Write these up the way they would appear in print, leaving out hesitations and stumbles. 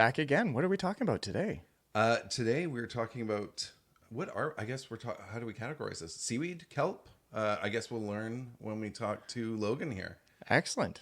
back again. What are we talking about today? Today we're talking about how do we categorize this? Seaweed, kelp? I guess we'll learn when we talk to Logan here. Excellent.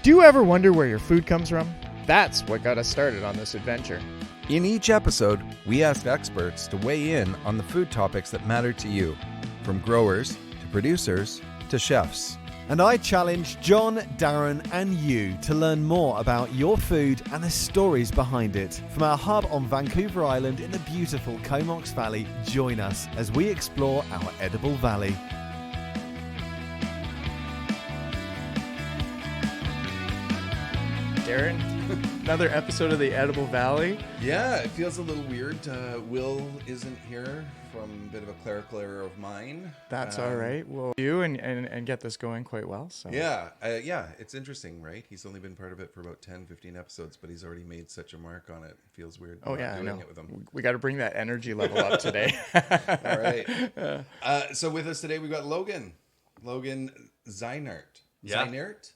Do you ever wonder where your food comes from? That's what got us started on this adventure. In each episode, we ask experts to weigh in on the food topics that matter to you, from growers to producers to chefs. And I challenge John, Darren, and you to learn more about your food and the stories behind it. From our hub on Vancouver Island in the beautiful Comox Valley, join us as we explore our edible valley. Darren, another episode of the Edible Valley. Yeah, it feels a little weird. Will isn't here from a bit of a clerical error of mine. That's all right. We'll do and get this going quite well. So Yeah, it's interesting, right? He's only been part of it for about 10, 15 episodes, but he's already made such a mark on it. It feels weird I doing know. it with him. We got to bring that energy level up today. All right. So with us today, we've got Logan. Logan Zeinert. Yeah. Zeinert.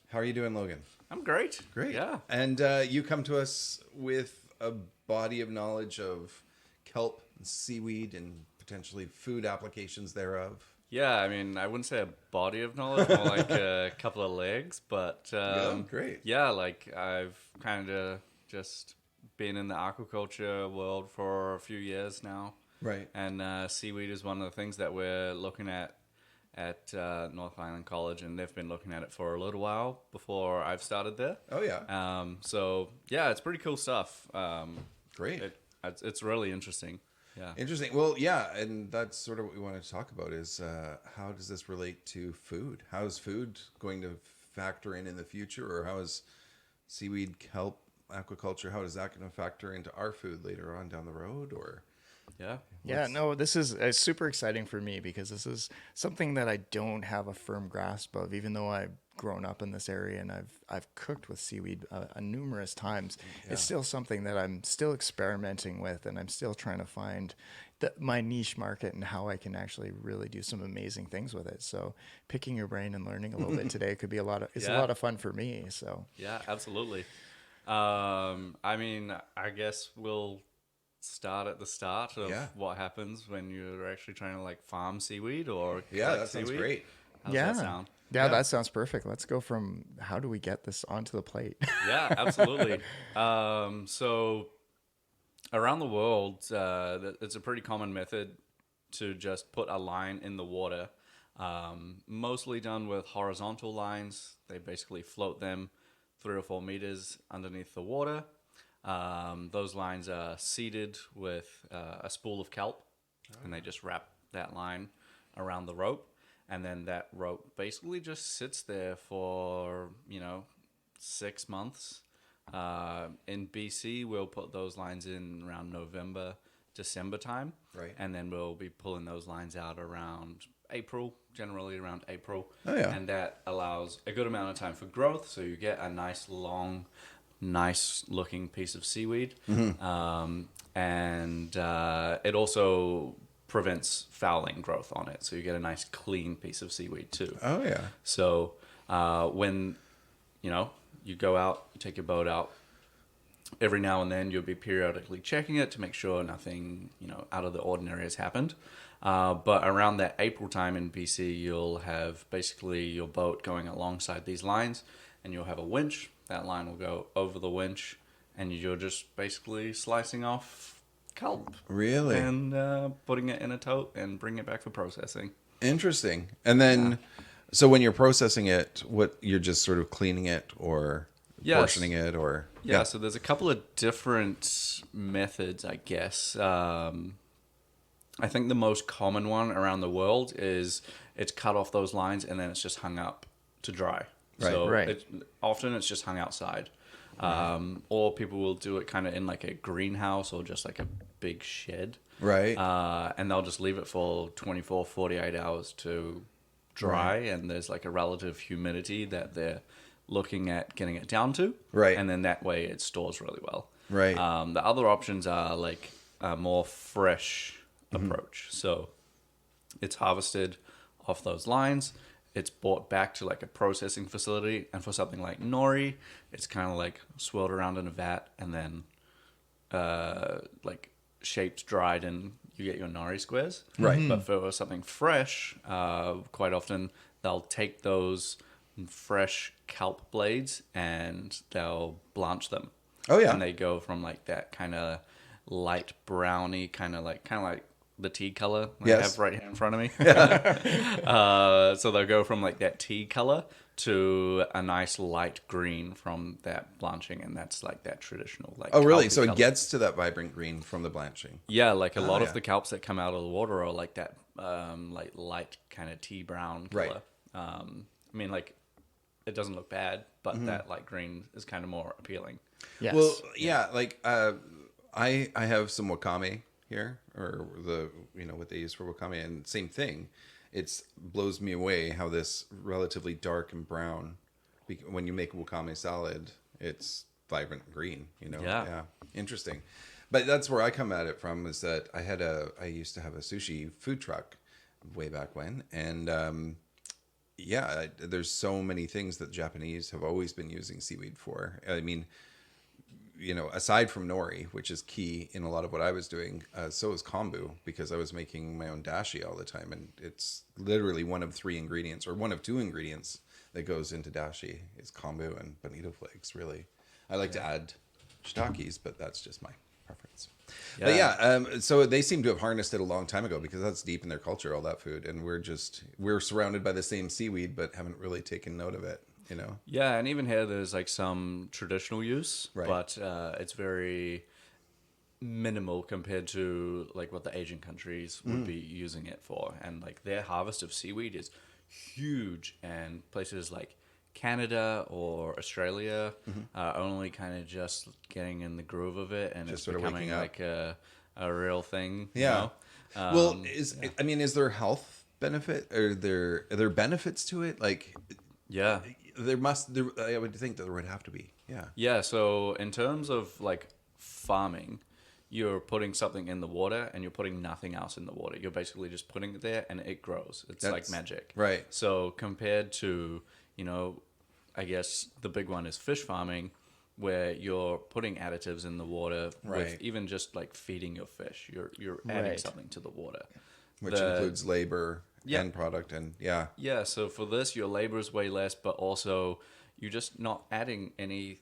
How are you doing, Logan? I'm great. Great. Yeah. And you come to us with a body of knowledge of kelp, and seaweed, and potentially food applications thereof. Yeah, I mean, I wouldn't say a body of knowledge, more like a couple of legs, but great. Yeah, like I've kind of just been in the aquaculture world for a few years now. Right. And seaweed is one of the things that we're looking at North Island College, and they've been looking at it for a little while before I've started there. Oh, yeah. So, yeah, it's pretty cool stuff. Great. It's really interesting. Yeah. Interesting. Well, yeah, and that's sort of what we wanted to talk about is how does this relate to food? How is food going to factor in the future, or how is seaweed, kelp, aquaculture, how is that going to factor into our food later on down the road, or... Yeah. No, this is super exciting for me because this is something that I don't have a firm grasp of, even though I've grown up in this area and I've cooked with seaweed numerous times. Yeah. It's still something that I'm still experimenting with, and I'm still trying to find my niche market and how I can actually really do some amazing things with it. So picking your brain and learning a little bit today could be a lot of fun for me. So yeah, absolutely. I mean, I guess we'll start at the start of what happens when you're actually trying to like farm seaweed or that seaweed. Sounds great. How's that sound? Yeah, that sounds perfect. Let's go from how do we get this onto the plate? Yeah, absolutely. So around the world, it's a pretty common method to just put a line in the water, mostly done with horizontal lines. They basically float them 3 or 4 meters underneath the water. Those lines are seeded with a spool of kelp, and they just wrap that line around the rope, and then that rope basically just sits there for 6 months. In BC, we'll put those lines in around November, December time, right? And then we'll be pulling those lines out around April, generally around April. Oh yeah, and that allows a good amount of time for growth, so you get a nice long, nice looking piece of seaweed. Mm-hmm. And it also prevents fouling growth on it, so you get a nice clean piece of seaweed too. Oh yeah. So when you go out, you take your boat out, every now and then you'll be periodically checking it to make sure nothing out of the ordinary has happened. But around that April time in BC, you'll have basically your boat going alongside these lines, and you'll have a winch. That line will go over the winch, and you're just basically slicing off kelp. Really? And putting it in a tote and bringing it back for processing. Interesting. And then, so when you're processing it, you're just sort of cleaning it or portioning it, or... Yeah, so there's a couple of different methods, I guess. I think the most common one around the world is it's cut off those lines, and then it's just hung up to dry. Right. So often it's just hung outside. Or people will do it kind of in like a greenhouse or just like a big shed. Right. And they'll just leave it for 24, 48 hours to dry. Right. And there's like a relative humidity that they're looking at getting it down to. Right. And then that way it stores really well. Right. The other options are like a more fresh approach. So it's harvested off those lines. it's brought back to like a processing facility. And for something like nori, it's kind of like swirled around in a vat and then like shaped, dried, and you get your nori squares. Right. But for something fresh, quite often they'll take those fresh kelp blades and they'll blanch them. Oh, yeah. And they go from like that kind of light browny, kind of like the tea color I Yes. have right here in front of me. So they'll go from like that tea color to a nice light green from that blanching, and that's like that traditional like. Oh, really? kelpy So it color. gets to that vibrant green from the blanching. Yeah, like a lot yeah. of the kelps that come out of the water are like that, like light kind of tea brown color. Right. I mean, like it doesn't look bad, but that light green is kind of more appealing. Yes. Well, yeah, like I have some wakame here, or what they use for wakame, and same thing. It's blows me away how this relatively dark and brown, when you make wakame salad, it's vibrant green. Yeah. Interesting. But that's where I come at it from. Is that I used to have a sushi food truck way back when, and there's so many things that Japanese have always been using seaweed for. I mean, aside from nori, which is key in a lot of what I was doing, so is kombu, because I was making my own dashi all the time. And it's literally one of 3 ingredients, or one of 2 ingredients that goes into dashi is kombu and bonito flakes, really. I like to add shiitakes, but that's just my preference. Yeah. But so they seem to have harnessed it a long time ago, because that's deep in their culture, all that food. And we're surrounded by the same seaweed, but haven't really taken note of it. Yeah, and even here there's like some traditional use, Right. but it's very minimal compared to like what the Asian countries would be using it for. And like their harvest of seaweed is huge, and places like Canada or Australia are only kind of just getting in the groove of it, and Just it's sort of becoming waking up. like a real thing. Yeah. You know? Well, is there health benefit? Are there benefits to it? Like, Yeah. I would think that there would have to be. Yeah. Yeah, so in terms of like farming, you're putting something in the water and you're putting nothing else in the water. You're basically just putting it there and it grows. It's like That's- magic. right. So compared to, I guess the big one is fish farming, where you're putting additives in the water Right. with even just like feeding your fish. You're adding Right. something to the water. Which includes labor Yeah. and product, and yeah. Yeah, so for this, your labor is way less, but also you're just not adding any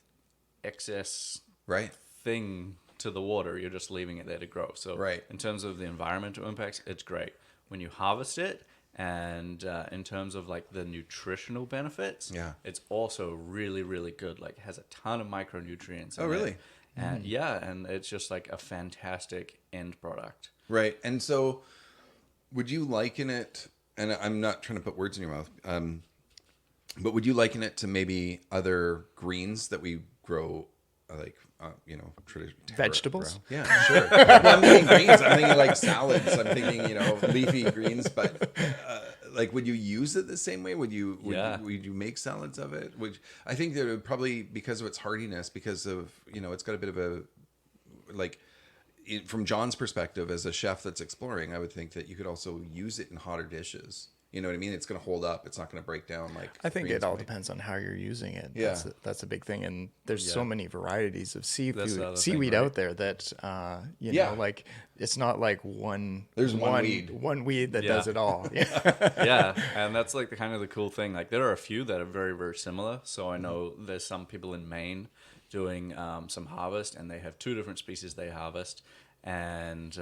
excess Right. thing to the water. You're just leaving it there to grow. So Right. in terms of the environmental impacts, it's great. When you harvest it, and in terms of like the nutritional benefits, Yeah. it's also really, really good. Like it has a ton of micronutrients. Oh, in it. really? And yeah, and it's just like a fantastic end product. Right. And so would you liken it, and I'm not trying to put words in your mouth, but would you liken it to maybe other greens that we grow, like, Vegetables? Yeah, sure. Well, I'm thinking greens. I'm thinking like salads. I'm thinking, leafy greens. But like, would you use it the same way? Would you make salads of it? I think that it would probably, because of its hardiness, because of, it's got a bit of a, like, from John's perspective as a chef that's exploring, I would think that you could also use it in hotter dishes. You know what I mean? It's going to hold up. It's not going to break down like. I think greens it all might. depends on how you're using it. Yeah. That's a big thing, and there's so Yeah. many varieties of the other thing, seaweed right? out there that Yeah. like it's not like one. There's one weed. one weed that Yeah. does it all. Yeah. Yeah, and that's like the kind of the cool thing. Like there are a few that are very, very similar. So I know there's some people in Maine doing some harvest, and they have 2 different species they harvest. And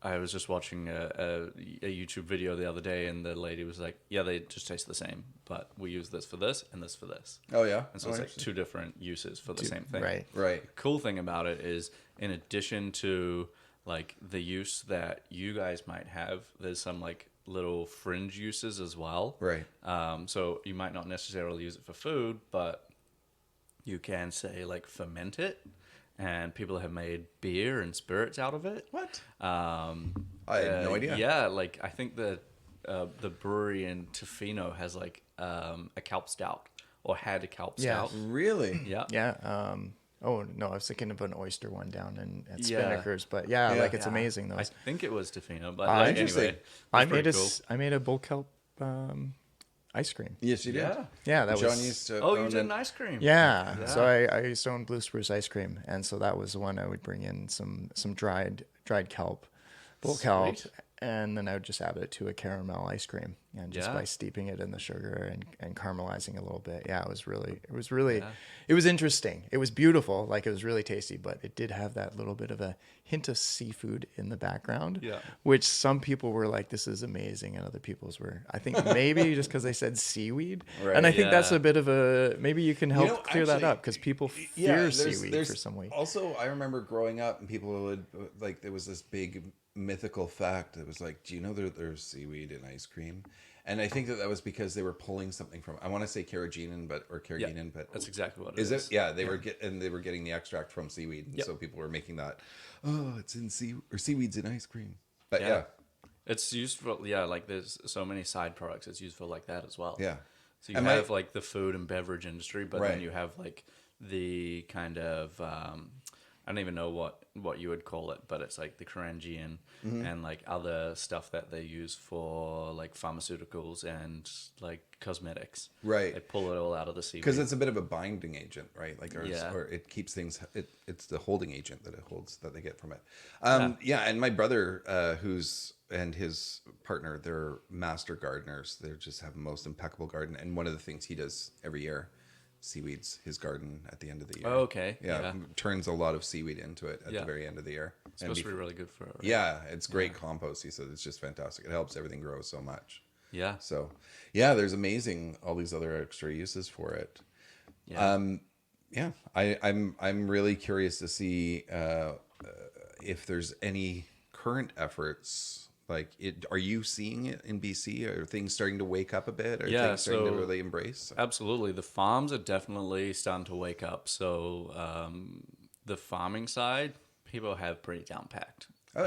I was just watching a YouTube video the other day, and the lady was like, "Yeah, they just taste the same, but we use this for this and this for this." Oh yeah. And so it's like 2 different uses for the same thing. Right. Right. Cool thing about it is, in addition to like the use that you guys might have, there's some like little fringe uses as well. Right. So you might not necessarily use it for food, but you can say like ferment it, and people have made beer and spirits out of it. What? I I had no idea. Yeah, like I think the brewery in Tofino has like a kelp stout, or had a kelp Yeah. stout. Really? Yeah. Yeah. Oh no, I was thinking of an oyster one down at Yeah. Spinnaker's, but yeah, Yeah. like it's Yeah. amazing I those. think it was Tofino, but Ah, like, interesting. anyway, I it's made pretty a cool. I made a bull kelp ice cream. Yes, you did. Yeah. Yeah, that John was. used to. Oh, you own did an ice cream. Yeah. So I used to own Blue Spruce ice cream, and so that was the one I would bring in some dried kelp, bull kelp, Sweet. and then I would just add it to a caramel ice cream, and just Yeah. by steeping it in the sugar and caramelizing a little bit. Yeah, it was really it was interesting. It was beautiful, like it was really tasty, but it did have that little bit of a hint of seafood in the background. Yeah. Which some people were like, "This is amazing," and other people's were, I think, maybe just because they said seaweed. Right. And I think that's Yeah. a bit of a, maybe you can help know, clear that actually, up, because people fear seaweed there's for some way. Also, I remember growing up and people would like, there was this big mythical fact that was like, do you know that there's seaweed in ice cream? And I think that was because they were pulling something from, I want to say carrageenan, but That's exactly what it is is. it? Yeah, they were getting the extract from seaweed, and Yep. so people were making that. Oh, it's in seaweed's in ice cream. But Yeah. yeah, It's used for, like there's so many side products it's used for like that as well. yeah. So you And have like the food and beverage industry, but Right. then you have like the kind of I don't even know what you would call it, but it's like the Carangian and like other stuff that they use for like pharmaceuticals and like cosmetics. Right. They pull it all out of the seaweed. Because it's a bit of a binding agent, right? Like, Yeah. or it keeps things. It's the holding agent that it holds that they get from it. Yeah. And my brother, and his partner, they're master gardeners. They just have the most impeccable garden. And one of the things he does every year, seaweeds his garden at the end of the year. Oh, okay. Yeah, Yeah. turns a lot of seaweed into it at Yeah. the very end of the year. It's supposed to be really good for Yeah, it's great compost. He said it's just fantastic. It helps everything grow so much. Yeah. So, yeah, there's amazing all these other extra uses for it. Yeah. Yeah, I'm really curious to see if there's any current efforts like it. Are you seeing it in BC? Are things starting to wake up a bit? Are Yeah, things starting to so- really embrace? Absolutely. The farms are definitely starting to wake up. So the farming side, people have pretty down packed. Oh,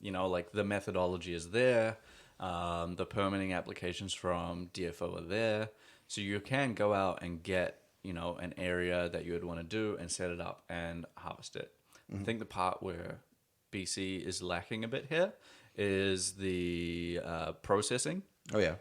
yeah. Like the methodology is there. The permitting applications from DFO are there. So you can go out and get, an area that you would want to do and set it up and harvest it. I think the part where BC is lacking a bit here is the processing. Oh yeah.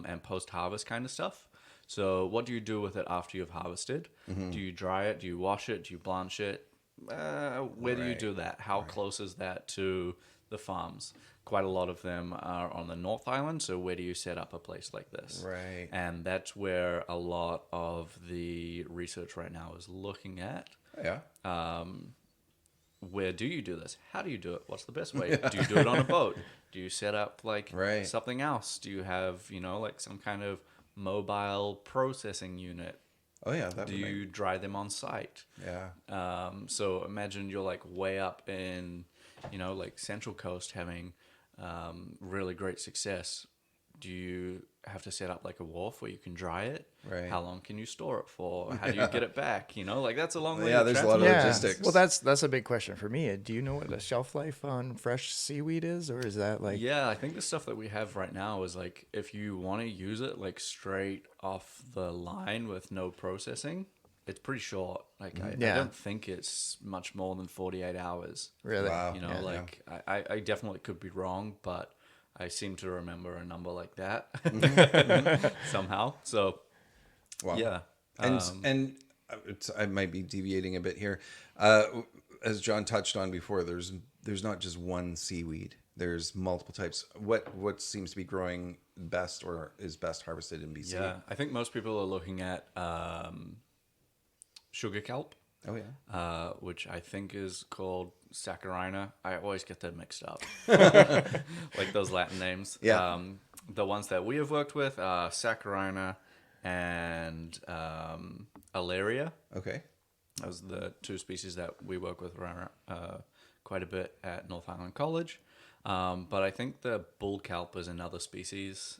And post-harvest kind of stuff. So what do you do with it after you've harvested? Do you dry it? Do you wash it? Do you blanch it? Where do you do that? How close is that to the farms? Quite a lot of them are on the North Island, so where do you set up a place like this? Right. And that's where a lot of the research right now is looking at. Oh, yeah. Where do you do this? How do you do it? What's the best way? Do you do it on a boat? Do you set up like Right. something else? Do you have, like some kind of mobile processing unit? Oh yeah. That Do would you dry them on site? Yeah. So imagine you're like way up in, like Central Coast having really great success. Do you have to set up like a wharf where you can dry it? Right. How long can you store it for? How do you get it back? Like that's a long way. Yeah, to there's a lot of transport. logistics. Well, that's a big question for me. Do you know what the shelf life on fresh seaweed is, or is that like? Yeah, I think the stuff that we have right now is like if you want to use it like straight off the line with no processing, it's pretty short. Like I Yeah. don't think it's much more than 48 hours. Really? Wow. Yeah. I definitely could be wrong, but I seem to remember a number like that somehow. So Wow. yeah. And I might be deviating a bit here. As John touched on before, there's not just one seaweed. There's multiple types. What seems to be growing best or is best harvested in BC? Yeah, I think most people are looking at sugar kelp. Oh yeah. Which I think is called Saccharina. I always get them mixed up. Like those Latin names. Yeah. The ones that we have worked with are Saccharina and Alaria. Okay. Those are the two species that we work with around, quite a bit at North Island College. But I think the bull kelp is another species.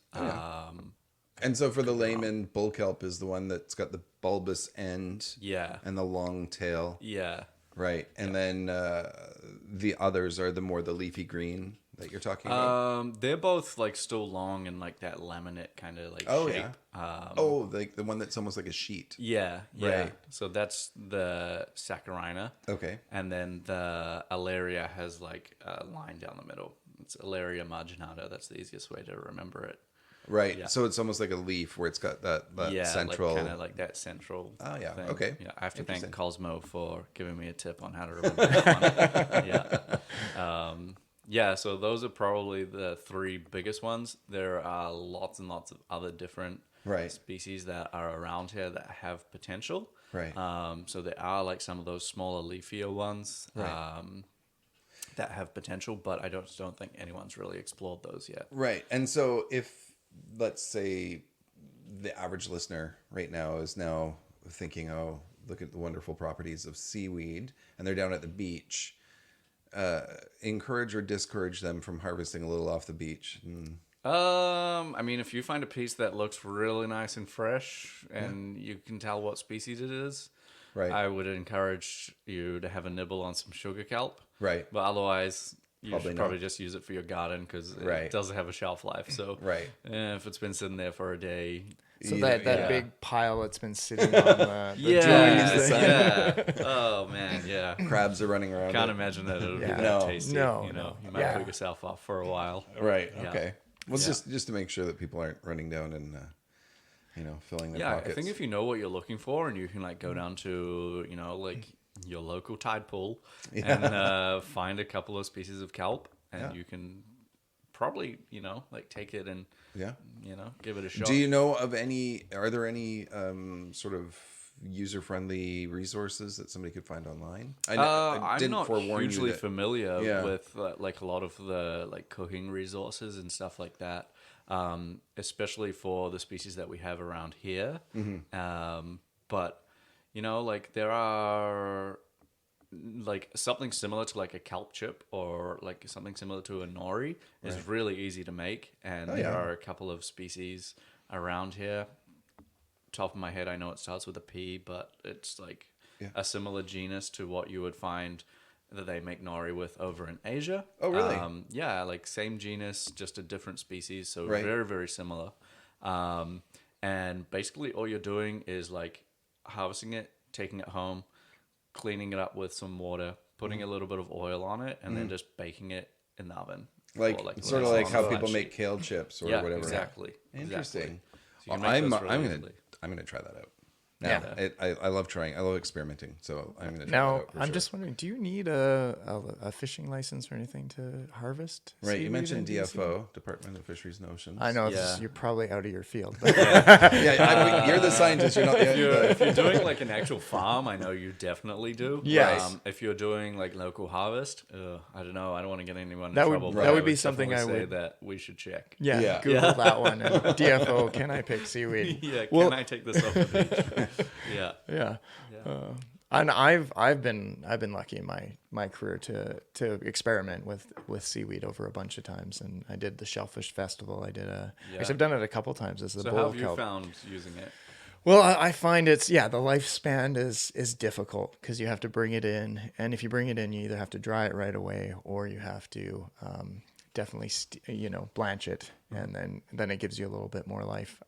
And so for the layman, bull kelp is the one that's got the bulbous end Yeah. and the long tail. Yeah. Right. And then the others are the leafy green that you're talking about. They're both like still long and like that laminate kind of like Oh, shape. yeah. like the one that's almost like a sheet. Yeah, yeah. Right. So that's the Saccharina. Okay. And then the Alaria has like a line down the middle. It's Alaria marginata. That's the easiest way to remember it. Right. Yeah. So it's almost like a leaf where it's got that central. kind of like that central. Oh, yeah. thing. Okay. Yeah, I have to thank Interesting. Cosmo for giving me a tip on how to remember that one. Yeah. Yeah. So those are probably the three biggest ones. There are lots and lots of other different Right. species that are around here that have potential. Right. So there are like some of those smaller, leafier ones. Right. That have potential, but I don't think anyone's really explored those yet. Right. And so if, let's say, the average listener right now is now thinking, oh, look at the wonderful properties of seaweed, and they're down at the beach, encourage or discourage them from harvesting a little off the beach? I mean, if you find a piece that looks really nice and fresh and you can tell what species it is, Right. I would encourage you to have a nibble on some sugar kelp. Right. But otherwise, you Probably should not. probably just use it for your garden because Right. it does have a shelf life. So Right. if it's been sitting there for a day, So Yeah, that yeah. big pile that's been sitting on the yeah, drawings. yeah. Oh man, yeah. Crabs are running around. Can't it. imagine that it would Yeah. be that No. tasty. No, you know, no. you might Yeah. put yourself off for a while. Right. Yeah. Okay. Well, Yeah. just to make sure that people aren't running down and filling their Yeah, pockets. I think if you know what you're looking for and you can like go down to, like your local tide pool and find a couple of species of kelp and you can probably, like take it and, Yeah. give it a shot. Do you know of any? Are there any sort of user-friendly resources that somebody could find online? I I'm not forewarn you hugely that- familiar Yeah. with like a lot of the like cooking resources and stuff like that, especially for the species that we have around here. But like there are like something similar to like a kelp chip or like something similar to a nori is really easy to make, and there yeah. are a couple of species around here. Top of my head, I know it starts with a P, but it's like a similar genus to what you would find that they make nori with over in Asia. Oh, really? Yeah, like same genus, just a different species. So Right. very, very similar. And basically all you're doing is like harvesting it, taking it home, cleaning it up with some water, putting a little bit of oil on it, and then just baking it in the oven. Like for, sort of on like a how flat people sheet. make kale chips or Yeah, whatever. exactly. Interesting. Exactly. So you Well, can make those really I'm easily. gonna try that out. Now, I love trying. I love experimenting. So I'm gonna try that Now, out. for I'm sure. just wondering, do you need a fishing license or anything to harvest? Right, you seaweed mentioned in BC? DFO, Department of Fisheries and Oceans. I know Yeah. you're probably out of your field. But You're the scientist. You're not the. If you're doing like an actual farm, I know you definitely do. Yes. If you're doing like local harvest, I don't know. I don't want to get anyone in That would- trouble. that but I would be something definitely I say would- that we should check. yeah, Yeah. Google that one. And DFO, can I pick seaweed? Yeah. Well- Can I take this off the beach? Yeah. Yeah. And I've been lucky in my career to experiment with seaweed over a bunch of times, and I did the Shellfish Festival. Actually, I've done it a couple times as the So bowl how of have you kelp. found using it? Well, I find the lifespan is difficult because you have to bring it in, and if you bring it in, you either have to dry it right away or you have to definitely blanch it, and then it gives you a little bit more life.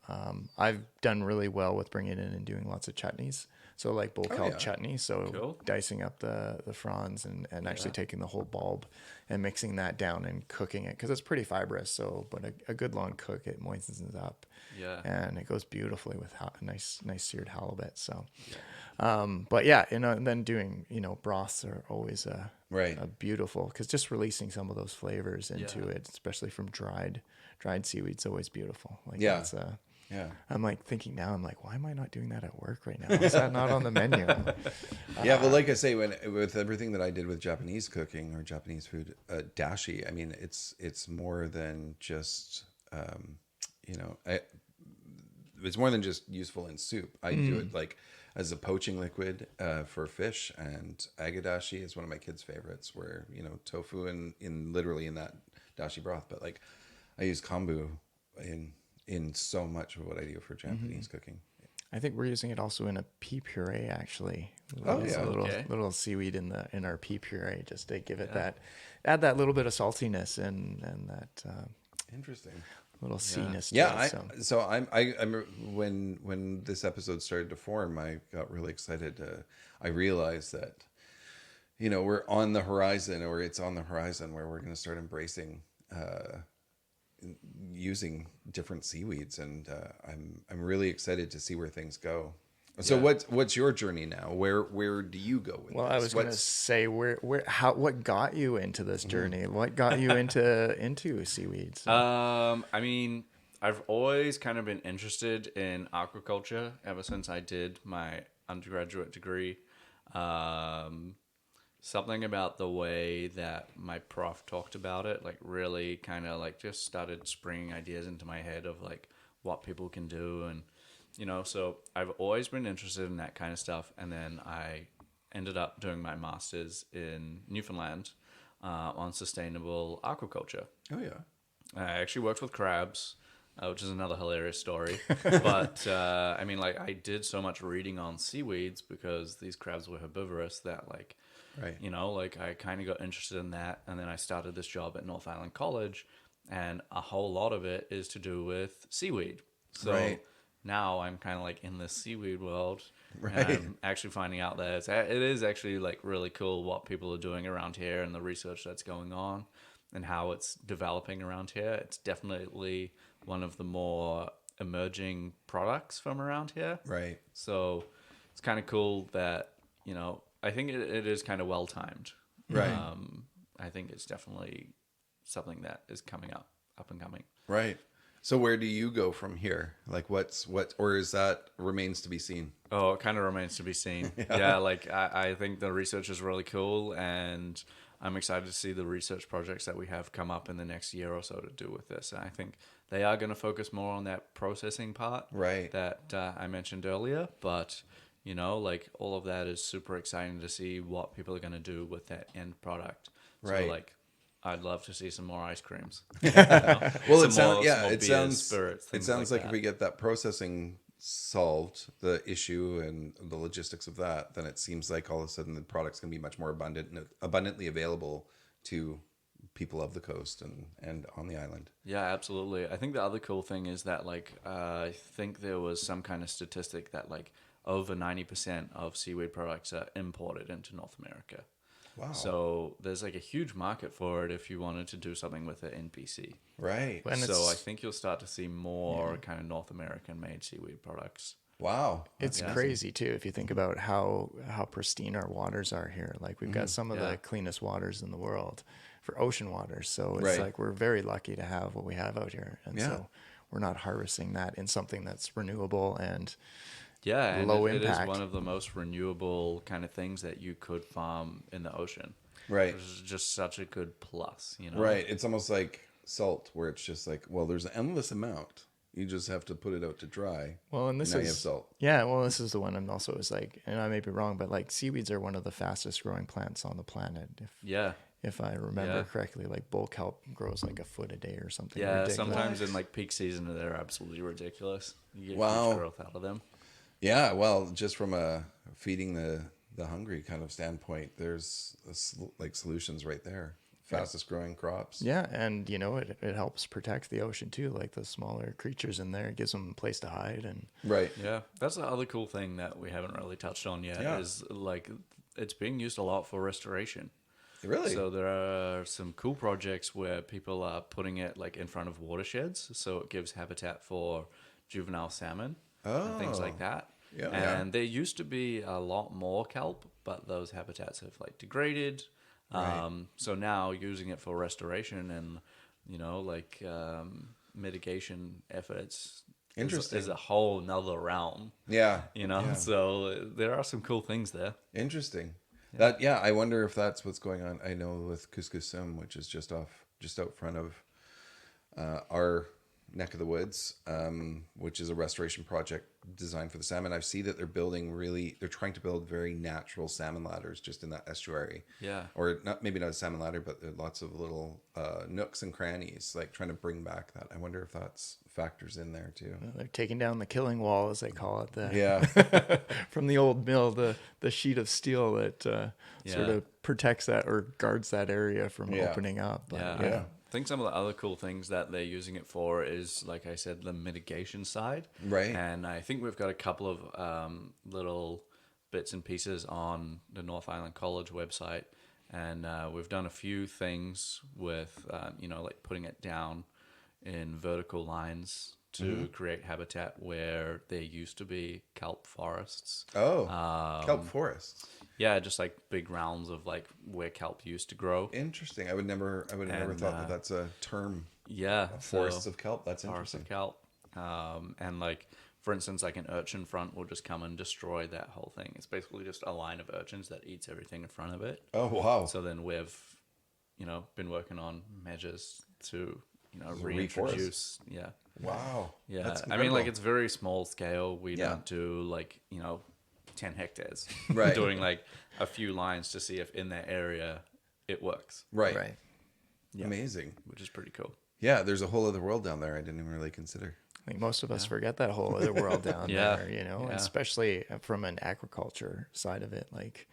I've done really well with bringing it in and doing lots of chutneys. So like bull kelp chutney, so Cool. dicing up the fronds and actually taking the whole bulb and mixing that down and cooking it because it's pretty fibrous. So, but a good long cook, it moistens it up. Yeah. And it goes beautifully with nice seared halibut. So, but yeah, and then doing broths are always a beautiful because just releasing some of those flavors into it, especially from dried seaweed's always beautiful. Like that's Yeah. I'm like thinking now, I'm like, why am I not doing that at work right now? Is that not on the menu? Yeah, but like I say, with everything that I did with Japanese cooking or Japanese food, dashi, I mean, it's more than just, it's more than just useful in soup. I do it like as a poaching liquid for fish, and agadashi is one of my kids' favorites. Where tofu in literally in that dashi broth, but like I use kombu in so much of what I do for Japanese cooking. I think we're using it also in a pea puree actually. Oh, It's yeah. a little seaweed in our pea puree just to give it add that little bit of saltiness and that Interesting. little sea-ness. to Yeah, it, so I'm when this episode started to form, I got really excited. I realized that we're on the horizon, or it's on the horizon, where we're going to start embracing using different seaweeds, and I'm really excited to see where things go. So Yeah. what's your journey now? Where do you go with Well, this? I was going to say, what got you into this journey? What got you into seaweeds? I mean, I've always kind of been interested in aquaculture ever since I did my undergraduate degree. Something about the way that my prof talked about it, like really kind of like just started springing ideas into my head of like what people can do. And, so I've always been interested in that kind of stuff. And then I ended up doing my master's in Newfoundland on sustainable aquaculture. Oh yeah. I actually worked with crabs, which is another hilarious story. But I mean, like, I did so much reading on seaweeds because these crabs were herbivorous that, like, Right. like I kind of got interested in that. And then I started this job at North Island College, and a whole lot of it is to do with seaweed. So Right. now I'm kind of like in this seaweed world. Right. And I'm actually finding out that it is actually like really cool what people are doing around here and the research that's going on and how it's developing around here. It's definitely one of the more emerging products from around here. Right. So it's kind of cool that, I think it is kind of well timed. Right. I think it's definitely something that is coming up and coming. Right. So where do you go from here? Like or is that remains to be seen? Oh, it kind of remains to be seen. Yeah, like I think the research is really cool, and I'm excited to see the research projects that we have come up in the next year or so to do with this. And I think they are going to focus more on that processing part Right. that I mentioned earlier. But, like all of that is super exciting to see what people are going to do with that end product. Right. So, like, I'd love to see some more ice creams. Well, Some it sounds more beers, spirits, it things sounds like that. if we get that processing solved, the issue and the logistics of that, then it seems like all of a sudden the product's going to be much more abundantly available to people of the coast and on the island. Yeah, absolutely. I think the other cool thing is that, like, I think there was some kind of statistic that, like, over 90% of seaweed products are imported into North America. Wow. So there's, like, a huge market for it if you wanted to do something with it in BC. Right. And So it's- I think you'll start to see more kind of North American-made seaweed products. Wow. It's crazy too if you think about how pristine our waters are here. Like we've got some of Yeah. the cleanest waters in the world for ocean waters. So it's Right. like we're very lucky to have what we have out here. And Yeah. so we're not harvesting that in something that's renewable and Yeah, and low it is impact. one of the most renewable kind of things that you could farm in the ocean. Right. Which is just such a good plus, Right. It's almost like salt, where it's just like, well, there's an endless amount. You just have to put it out to dry. well, and this Now is you have salt. Yeah, well, this is the one I'm also is like, and I may be wrong, but like seaweeds are one of the fastest growing plants on the planet. Yeah. If I remember Yeah. correctly, like bull kelp grows like a foot a day or something. Yeah, ridiculous. sometimes in like peak season they're absolutely ridiculous. You get Wow. huge growth out of them. Yeah, well, just from a feeding the hungry kind of standpoint, there's like solutions right there. Fastest growing crops. Yeah, and it helps protect the ocean too. Like the smaller creatures in there, it gives them a place to hide. And Right. Yeah, that's the other cool thing that we haven't really touched on yet Yeah. is like it's being used a lot for restoration. Really? So there are some cool projects where people are putting it like in front of watersheds, so it gives habitat for juvenile salmon and things like that. Yeah. And there used to be a lot more kelp, but those habitats have like degraded. So now using it for restoration and mitigation efforts Interesting. is a whole nother realm. Yeah. So there are some cool things there. Interesting. I wonder if that's what's going on. I know with Kuskusum, which is just out front of our neck of the woods, which is a restoration project designed for the salmon. I see that they're trying to build very natural salmon ladders just in that estuary. Yeah. Or maybe not a salmon ladder, but there are lots of little nooks and crannies, like trying to bring back that. I wonder if that's factors in there too. they're taking down the killing wall, as they call it. Yeah. From the old mill, the sheet of steel that sort Yeah. of protects that or guards that area from Yeah. opening up. But, Yeah. I think some of the other cool things that they're using it for is, like I said, the mitigation side. Right. And I think we've got a couple of little bits and pieces on the North Island College website. And we've done a few things with, like putting it down in vertical lines to create habitat where there used to be kelp forests. Oh, kelp forests. Yeah, just like big rounds of like where kelp used to grow. Interesting. I would have never thought that that's a term. Yeah, Forests of kelp. That's forests interesting. of kelp. And like, for instance, like an urchin front will just come and destroy that whole thing. It's basically just a line of urchins that eats everything in front of it. Oh, wow. So then we've, been working on measures to, reforest. reintroduce. Yeah. Wow. Yeah. That's I mean, incredible. like, it's very small scale. We Yeah. don't do like, 10 hectares. Right. Doing like a few lines to see if in that area it works, Right. Right. Yeah. Amazing. which is pretty cool. Yeah, there's a whole other world down there I didn't even really consider. I think most of us forget that whole other world down Yeah. there, Yeah. especially from an agriculture side of it. Like,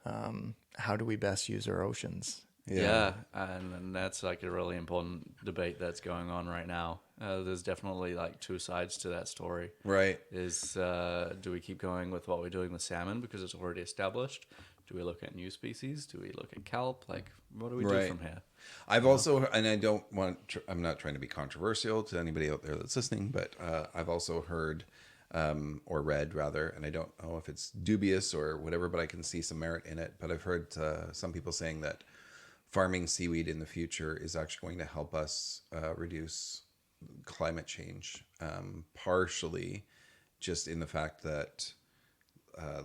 how do we best use our oceans? Yeah, and that's like a really important debate that's going on right now. There's definitely like two sides to that story. Right. Is do we keep going with what we're doing with salmon because it's already established? Do we look at new species? Do we look at kelp? Like, what do we do from here? I've also, and I don't want, I'm not trying to be controversial to anybody out there that's listening, but I've also heard or read rather, and I don't know if it's dubious or whatever, but I can see some merit in it. But I've heard some people saying that farming seaweed in the future is actually going to help us reduce climate change, partially just in the fact that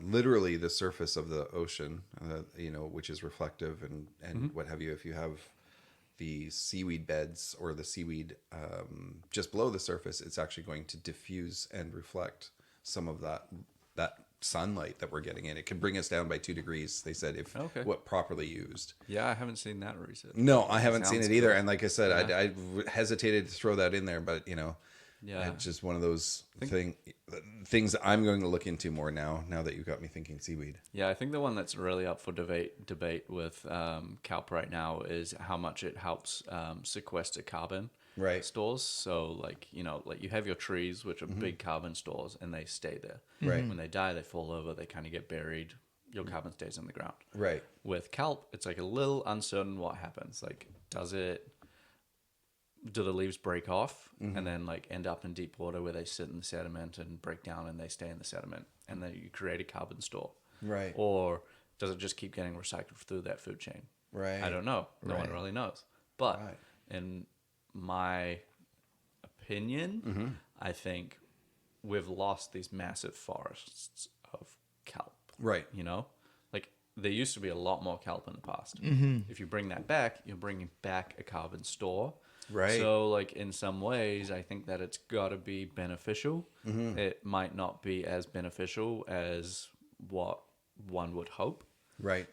literally the surface of the ocean, which is reflective and what have you, if you have the seaweed beds or the seaweed just below the surface, it's actually going to diffuse and reflect some of that sunlight that we're getting in. It can bring us down by 2 degrees, they said, if what properly used. Yeah, I haven't seen that research. No, I haven't seen Sounds it either. cool. And like I said, I hesitated to throw that in there, but Yeah. it's just one of those things I'm going to look into more now that you've got me thinking seaweed. Yeah, I think the one that's really up for debate with kelp right now is how much it helps sequester carbon stores. So like, like you have your trees, which are big carbon stores, and they stay there. Right. When they die, they fall over, they kind of get buried. Your carbon stays in the ground. Right. With kelp, it's like a little uncertain what happens. Like, do the leaves break off and then like end up in deep water where they sit in the sediment and break down and they stay in the sediment and then you create a carbon store? Right. Or does it just keep getting recycled through that food chain? Right. I don't know. No one really knows. But Right. in my opinion, I think we've lost these massive forests of kelp. Right. Like there used to be a lot more kelp in the past. If you bring that back, you're bringing back a carbon store. Right. So like in some ways, I think that it's got to be beneficial. It might not be as beneficial as what one would hope. Right.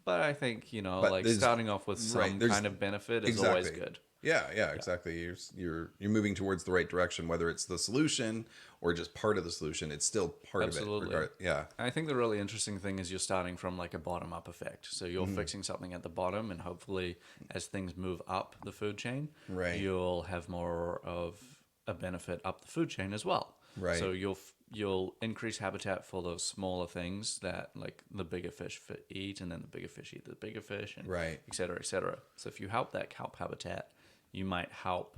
But I think, But like there's- starting off with some there's- kind of benefit is always good. Yeah, exactly. You're moving towards the right direction, whether it's the solution or just part of the solution. It's still part Absolutely. of it. Yeah. And I think the really interesting thing is you're starting from like a bottom up effect. So you're fixing something at the bottom, and hopefully as things move up the food chain, Right. you'll have more of a benefit up the food chain as well. Right. So you'll increase habitat for those smaller things that like the bigger fish eat, and then the bigger fish eat the bigger fish, and Right. et cetera, et cetera. So if you help that kelp habitat, you might help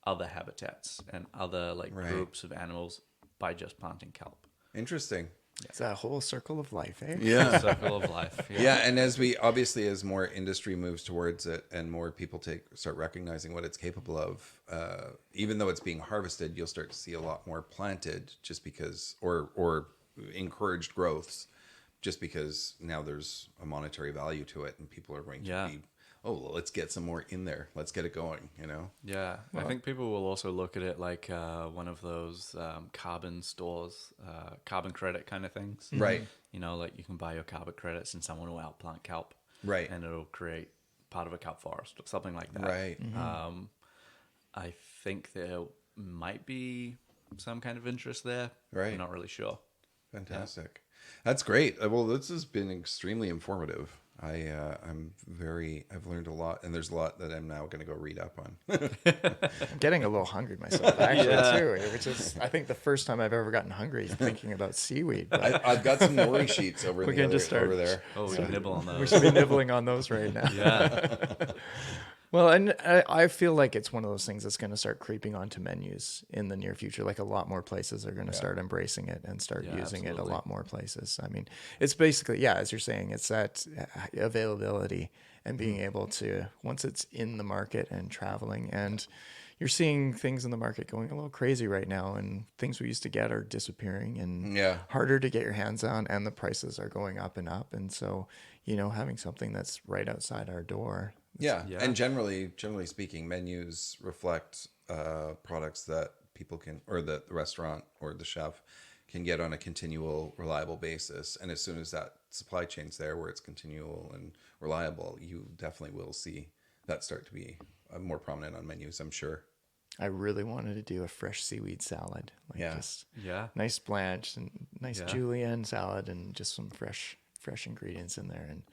other habitats and other like Right. groups of animals by just planting kelp. Interesting. It's that whole circle of life, eh? Yeah. Circle of life. Yeah, and as more industry moves towards it and more people start recognizing what it's capable of, even though it's being harvested, you'll start to see a lot more planted just because, or encouraged growths, just because now there's a monetary value to it, and people are going to be, well, let's get some more in there, let's get it going, Yeah, I think people will also look at it like one of those carbon stores, carbon credit kind of things. Right. Like you can buy your carbon credits and someone will outplant kelp. Right. And it'll create part of a kelp forest or something like that. Right. I think there might be some kind of interest there. Right. I'm not really sure. Fantastic. That's great. Well, this has been extremely informative. I've learned a lot, and there's a lot that I'm now going to go read up on. I'm getting a little hungry myself, actually, too. Which is, I think, the first time I've ever gotten hungry thinking about seaweed. But I've got some nori sheets over We can just start- over there. Oh, we can nibble on those. we should be nibbling on those right now. Yeah. Well, and I feel like it's one of those things that's going to start creeping onto menus in the near future. Like a lot more places are going to start embracing it and start using it a lot more places. I mean, it's basically, as you're saying, it's that availability and being able to, once it's in the market and traveling, and you're seeing things in the market going a little crazy right now, and things we used to get are disappearing and harder to get your hands on, and the prices are going up and up. And so, having something that's right outside our door. Yeah. And generally speaking, menus reflect products that people can, or the restaurant or the chef can get on a continual, reliable basis. And as soon as that supply chain's there where it's continual and reliable, you definitely will see that start to be more prominent on menus, I'm sure. I really wanted to do a fresh seaweed salad. Just nice blanch and nice julienne salad and just some fresh ingredients in there. And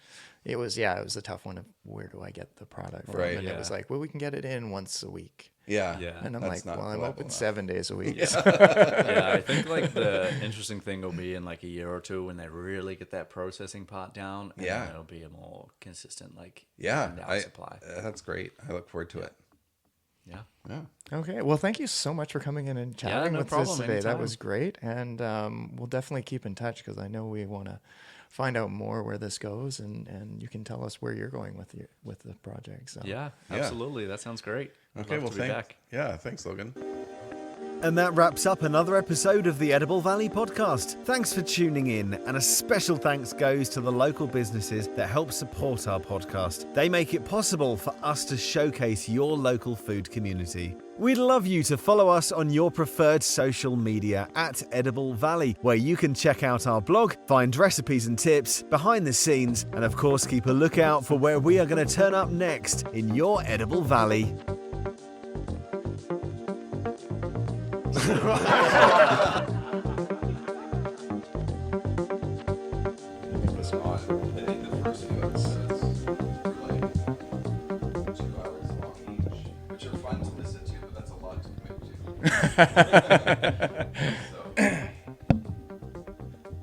it was a tough one of where do I get the product from? Right, and it was like, well, we can get it in once a week. Yeah. And I'm like, well, I'm open 7 days a week. I think like the interesting thing will be in like a year or two when they really get that processing part down. And then it'll be a more consistent supply. That's great. I look forward to it. Yeah. Okay. Well, thank you so much for coming in and chatting with us today. Anytime. That was great. And we'll definitely keep in touch because I know we want to find out more where this goes, and you can tell us where you're going with the project. So. Yeah, absolutely. That sounds great. Okay, well, thanks, Logan. And that wraps up another episode of the Edible Valley podcast. Thanks for tuning in, and a special thanks goes to the local businesses that help support our podcast. They make it possible for us to showcase your local food community. We'd love you to follow us on your preferred social media at Edible Valley, where you can check out our blog, find recipes and tips, behind the scenes, and of course keep a lookout for where we are going to turn up next in your Edible Valley.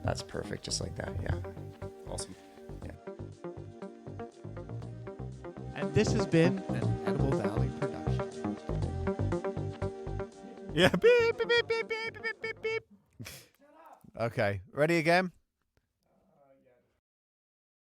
That's perfect, just like that. Yeah. Awesome. Yeah. And this has been an Edible Valley production. Yeah. Beep, beep, beep, beep, beep, beep, beep, beep. Okay. Ready again?